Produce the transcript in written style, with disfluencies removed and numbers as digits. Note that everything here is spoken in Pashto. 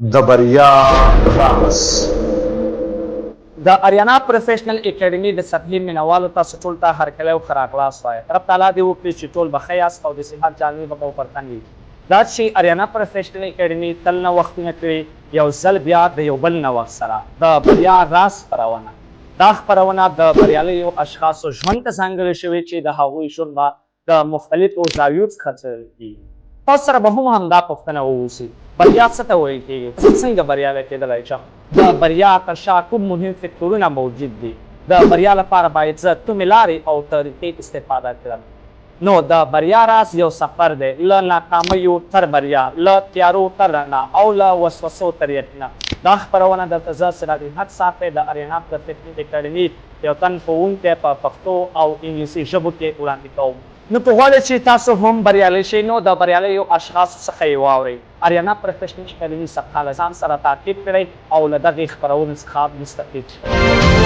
د بریا راز. د اریانا پروفیشنل اکیډمي د سطحي مینوالو تاسو ټول ته هرکلی او ښه راغلاست وایه. رب تعالی دې وکړي چې ټول به ښه یاست او د صحت جامې به مو پر تن وي. دا چې اریانا پروفیشنل اکیډمي تل نوښتونه کړي، یو ځل بیا د یو بل نوښت سره د بریا راز خپرونه. دا خپرونه د بریالیو اشخاصو ژوند ته ځانګړې شوې چې د هغوی ژوند به د مختلفو زاویو څخه څېړل کېږي. تاسو سره به هم همدا پوښتنه ووسي، بریا څه ته ویل کېږي؟ زه څنګه بریالی کېدلی شم؟ د بریا تر شا کوم مهم فکتورونه موجود دي؟ د بریا لپاره باید زه کومې لارې او طریقې استفاده کړم؟ نو د بریا راز یو سفر دی، له ناکامیو تر بریا، له تیارو تر رڼا او له وسوسو تر یقینه. دا خپرونه درته زه سراج الحق صافی د اریانا پروفیشنل اکیډمي یو تن ښوونکی په پښتو او انګلیسي ژبو کې وړاندې کوم. نو که غواړئ چې تاسو هم بریالي شئ، نو د بریالیو اشخاصو څخه یې واورئ. اریانا پروفیشنل اکیډمي صفحه له ځان سره تعقیب کړئ او له دغې خپرونې څخه مستفید شئ.